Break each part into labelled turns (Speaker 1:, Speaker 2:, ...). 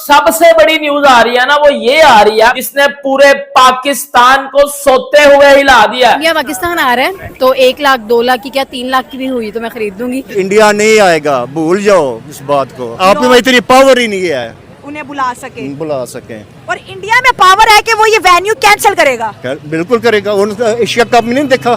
Speaker 1: सबसे बड़ी न्यूज आ रही है ना, वो ये आ रही है जिसने पूरे पाकिस्तान को सोते हुए हिला दिया।
Speaker 2: इंडिया पाकिस्तान आ रहा है तो 1 लाख 2 लाख की क्या 3 लाख की भी हुई तो मैं खरीद दूंगी।
Speaker 3: इंडिया नहीं आएगा, भूल जाओ इस बात को। आप में इतनी पावर ही नहीं है
Speaker 4: उन्हें बुला सके। और इंडिया में पावर है कि वो ये वेन्यू कैंसिल करेगा।
Speaker 3: बिल्कुल करेगा। एशिया कप में नहीं देखा,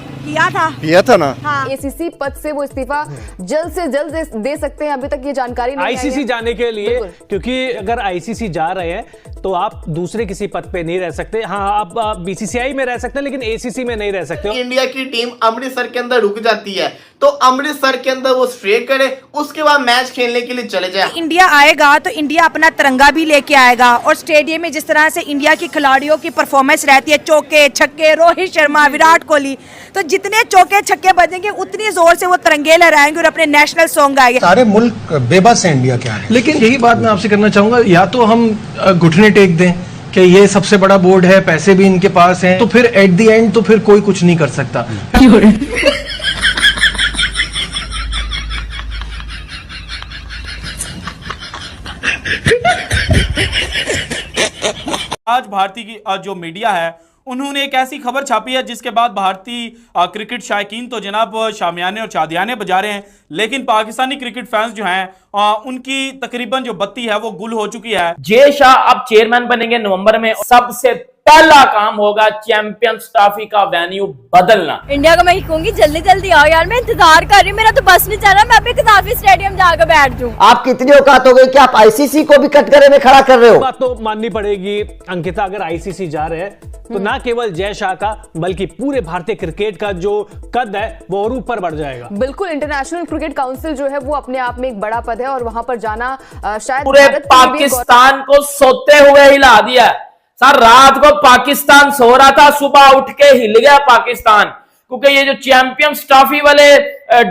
Speaker 3: किया था ना।
Speaker 4: हाँ।
Speaker 5: एसीसी पद से वो इस्तीफा जल्द से जल्द दे सकते हैं। अभी तक ये जानकारी नहीं आई है
Speaker 6: आईसीसी जाने के लिए, क्योंकि अगर आईसीसी जा रहे हैं तो आप दूसरे किसी पद पे नहीं रह सकते। हाँ, आप बीसीसीआई में रह सकते हैं लेकिन एसीसी में नहीं रह सकते।
Speaker 7: इंडिया की टीम अमृतसर के अंदर रुक जाती है तो अमृतसर के अंदर वो स्टे करे, उसके बाद मैच खेलने के लिए चले जाए।
Speaker 4: इंडिया आएगा तो इंडिया अपना तिरंगा भी लेके आएगा और स्टेडियम में जिस तरह से इंडिया की खिलाड़ियों की परफॉर्मेंस रहती है, चौके छक्के, रोहित शर्मा, विराट कोहली, तो जितने चौके छक्के बजेंगे उतनी जोर से वो तिरंगे लहराएंगे और अपने नेशनल सॉन्ग गाएंगे।
Speaker 8: सारे मुल्क बेबस है इंडिया क्या है। लेकिन यही बात मैं आपसे करना चाहूंगा, या तो हम घुटने टेक दें कि ये सबसे बड़ा बोर्ड है, पैसे भी इनके पास हैं, तो फिर एट द एंड तो फिर कोई कुछ नहीं कर सकता।
Speaker 9: आज भारतीय की जो मीडिया है उन्होंने एक ऐसी खबर छापी है जिसके बाद भारतीय क्रिकेट शायकीन तो जनाब शामियाने और चादियाने बजा रहे हैं, लेकिन पाकिस्तानी क्रिकेट फैंस जो हैं उनकी तकरीबन जो बत्ती है वो गुल हो चुकी है।
Speaker 1: जय शाह अब चेयरमैन बनेंगे नवंबर में। सबसे पहला काम होगा चैंपियंस ट्रॉफी का वेन्यू बदलना।
Speaker 2: इंडिया को मैं ही कहूंगी जल्दी जल्दी आओ यार, मैं इंतजार कर रही हूँ, मेरा तो बस नहीं चल रहा, मैं अभी कदाफी स्टेडियम जाकर बैठ जाऊँ।
Speaker 10: आप कितनी औकात हो गई कि आप आईसीसी को भी कटघरे में खड़ा कर रहे हो।
Speaker 6: बात तो माननी पड़ेगी अंकिता, अगर आईसीसी जा रहे हैं तो ना केवल जय शाह का बल्कि पूरे भारतीय क्रिकेट का जो कद है वो और ऊपर बढ़ जाएगा।
Speaker 5: बिल्कुल, इंटरनेशनल क्रिकेट काउंसिल जो है वो अपने आप में एक बड़ा पद है और वहां पर जाना शायद
Speaker 1: पूरे पाकिस्तान को सोते हुए हिला दिया। सर रात को पाकिस्तान सो रहा था, सुबह उठ के हिल गया पाकिस्तान, क्योंकि ये जो चैंपियंस ट्रॉफी वाले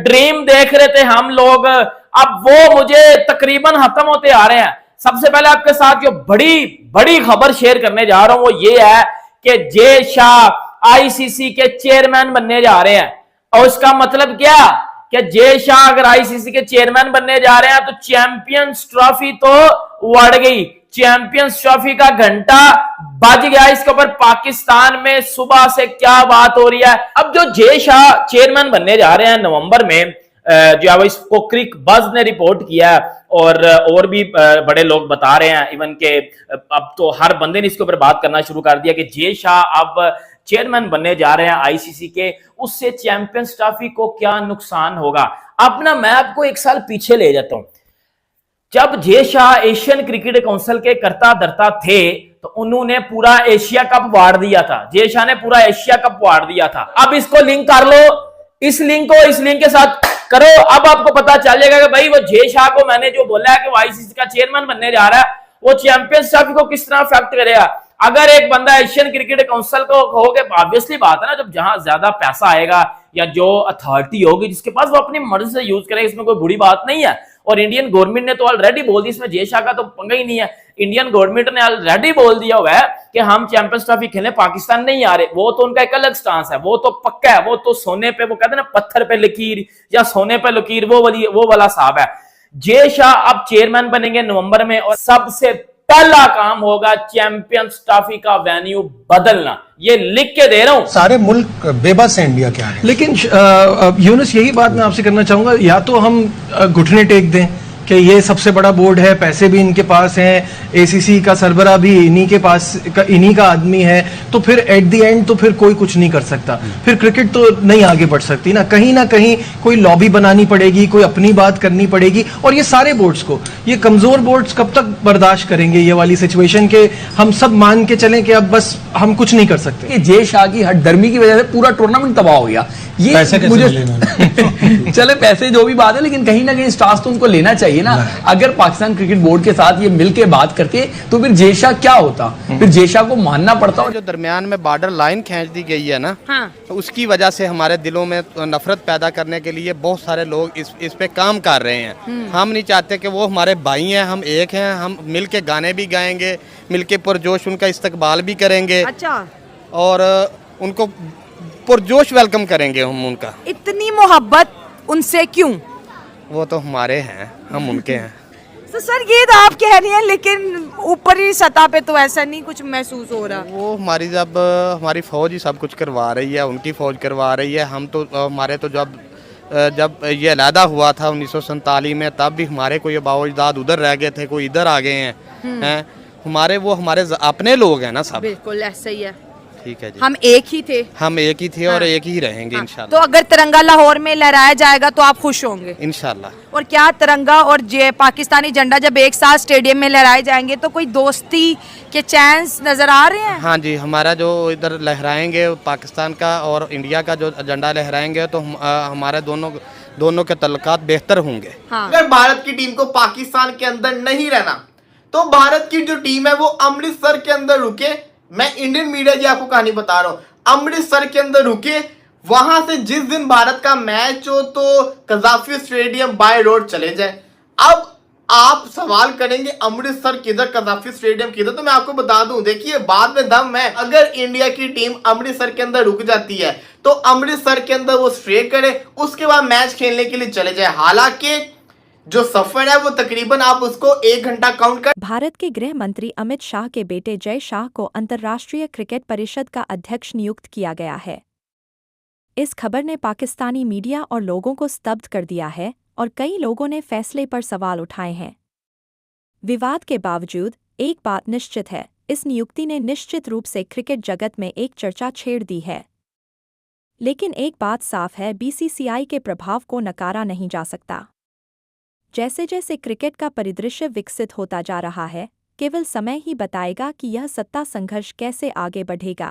Speaker 1: ड्रीम देख रहे थे हम लोग, अब वो मुझे तकरीबन खत्म होते आ रहे हैं। सबसे पहले आपके साथ जो बड़ी खबर शेयर करने जा रहा हूं वो ये है कि जय शाह आईसीसी के चेयरमैन बनने जा रहे हैं। और उसका मतलब क्या कि जय शाह अगर आईसीसी के चेयरमैन बनने जा रहे हैं तो चैंपियंस ट्रॉफी तो उड़ गई, चैंपियंस ट्रॉफी का घंटा बज गया। इसके ऊपर पाकिस्तान में सुबह से क्या बात हो रही है। अब जो जय शाह चेयरमैन बनने जा रहे हैं नवंबर में, जो है इसको क्रिक बज ने रिपोर्ट किया है और भी बड़े लोग बता रहे हैं, इवन के अब तो हर बंदे ने इसके ऊपर बात करना शुरू कर दिया कि जय शाह अब चेयरमैन बनने जा रहे हैं आईसीसी के, उससे चैंपियंस ट्रॉफी को क्या नुकसान होगा। अब ना मैं आपको 1 साल पीछे ले जाता हूं। जब Jay Shah Asian cricket council के कर्ता धर्ता थे तो उन्होंने पूरा एशिया कप वार दिया था। जय शाह ने पूरा एशिया कप वार दिया था। अब इसको लिंक कर लो, इस लिंक को इस लिंक के साथ करो, अब आपको पता चल जाएगा कि भाई वो जय शाह को मैंने जो बोला है कि वो आईसीसी का चेयरमैन बनने जा रहा है, वो चैंपियंस ट्रॉफी को किस तरह अफेक्ट करेगा। अगर एक बंदा एशियन क्रिकेट काउंसिल को कहोगे, ऑब्वियसली बात है ना, जब जहां ज्यादा पैसा आएगा या जो अथॉरिटी होगी जिसके पास, वो अपनी मर्जी से यूज करेगा, इसमें कोई बुरी बात नहीं है। और इंडियन गवर्नमेंट ने तो ऑलरेडी बोल दी, इसमें जय शाह का तो पंगा ही नहीं है। इंडियन गवर्नमेंट ने ऑलरेडी बोल दिया हुआ है कि हम चैंपियंस ट्रॉफी खेलने पाकिस्तान नहीं आ रहे। वो तो उनका एक अलग स्टांस है, वो तो पक्का है, वो तो सोने पे, वो कहते हैं ना पत्थर पे लकीर या सोने पे लकीर, वो वाला साहब है। जय शाह अब चेयरमैन बनेंगे नवंबर में और सबसे पहला काम होगा चैंपियंस ट्रॉफी का वेन्यू बदलना। ये लिख के दे रहा हूं।
Speaker 8: सारे मुल्क बेबस है इंडिया क्या है। लेकिन यूनुस यही बात मैं आपसे करना चाहूंगा, या तो हम घुटने टेक दें कि ये सबसे बड़ा बोर्ड है, पैसे भी इनके पास हैं, एसीसी का सरबरा भी इन्हीं के पास इन्हीं का आदमी है, तो फिर एट द एंड तो फिर कोई कुछ नहीं कर सकता। फिर क्रिकेट तो नहीं आगे बढ़ सकती ना, कहीं कोई लॉबी बनानी पड़ेगी, कोई अपनी बात करनी पड़ेगी। और ये सारे बोर्ड्स को, ये कमजोर बोर्ड्स कब तक बर्दाश्त करेंगे ये वाली सिचुएशन के हम सब मान के चलें कि अब बस हम कुछ नहीं कर सकते।
Speaker 11: जय शाह की हठधर्मी की वजह से पूरा टूर्नामेंट तबाह हो गया। ये
Speaker 8: पैसे कैसे
Speaker 11: मुझे चले पैसे जो भी बात है, लेकिन कहीं ना कहीं स्टार्स तो उनको लेना चाहिए ना। अगर पाकिस्तान क्रिकेट बोर्ड के साथ ये मिलके बात करते तो फिर जय शाह क्या होता, फिर जय शाह को मानना पड़ता।
Speaker 7: जो दरमियान में बॉर्डर लाइन खींच दी गई है ना, तो उसकी वजह से हमारे दिलों में नफरत पैदा करने के लिए बहुत सारे लोग इस पे काम कर रहे हैं। हम नहीं चाहते कि वो हमारे भाई हैं, हम एक हैं, हम मिल के गाने भी गाएंगे, मिल के पुरजोश उनका इस्तकबाल भी करेंगे।
Speaker 4: अच्छा।
Speaker 7: और उनको पुरजोश वेलकम करेंगे हम उनका।
Speaker 4: इतनी मोहब्बत उनसे क्यों?
Speaker 7: वो तो हमारे हैं, हम उनके हैं।
Speaker 4: तो सर ये तो आप कह रही हैं, लेकिन ऊपरी सतह पे तो ऐसा नहीं कुछ महसूस हो रहा।
Speaker 7: वो हमारी फौज ही सब कुछ करवा रही है, उनकी फौज करवा रही है। हम तो हमारे तो जब ये अलहदा हुआ था 1947 में, तब भी हमारे कोई बाओ अजदाद उधर रह गए थे, कोई इधर आ गए हैं। हमारे अपने लोग हैं ना सब।
Speaker 4: बिल्कुल ऐसा ही है।
Speaker 7: ठीक है जी,
Speaker 4: हम एक ही थे
Speaker 7: और एक ही रहेंगे इंशाल्लाह।
Speaker 4: तो अगर तिरंगा लाहौर में लहराया जाएगा तो आप खुश होंगे
Speaker 7: इंशाल्लाह।
Speaker 4: और क्या तिरंगा और पाकिस्तानी झंडा जब एक साथ स्टेडियम में लहराए जाएंगे तो कोई दोस्ती के चांस नजर आ रहे हैं?
Speaker 7: हाँ जी, हमारा जो इधर लहराएंगे पाकिस्तान का और इंडिया का जो झंडा लहराएंगे तो हमारे दोनों के तल्लुकात बेहतर होंगे।
Speaker 12: अगर भारत की टीम को पाकिस्तान के अंदर नहीं रहना तो भारत की जो टीम है वो अमृतसर के अंदर रुके। मैं इंडियन मीडिया की आपको कहानी बता रहा हूँ, अमृतसर के अंदर रुके, वहां से जिस दिन भारत का मैच हो तो कजाफी स्टेडियम बाय रोड चले जाए। अब आप सवाल करेंगे अमृतसर किधर, कजाफी स्टेडियम किधर, तो मैं आपको बता दूं, देखिए बात में दम है। अगर इंडिया की टीम अमृतसर के अंदर रुक जाती है तो अमृतसर के अंदर वो स्टे करे, उसके बाद मैच खेलने के लिए चले जाए। हालांकि जो सफर है वो तकरीबन आप उसको 1 घंटा काउंट कर।
Speaker 13: भारत के गृह मंत्री अमित शाह के बेटे जय शाह को अंतर्राष्ट्रीय क्रिकेट परिषद का अध्यक्ष नियुक्त किया गया है। इस खबर ने पाकिस्तानी मीडिया और लोगों को स्तब्ध कर दिया है और कई लोगों ने फैसले पर सवाल उठाए हैं। विवाद के बावजूद एक बात निश्चित है, इस नियुक्ति ने निश्चित रूप से क्रिकेट जगत में एक चर्चा छेड़ दी है। लेकिन एक बात साफ है, बीसीसीआई के प्रभाव को नकारा नहीं जा सकता। जैसे जैसे क्रिकेट का परिदृश्य विकसित होता जा रहा है, केवल समय ही बताएगा कि यह सत्ता संघर्ष कैसे आगे बढ़ेगा।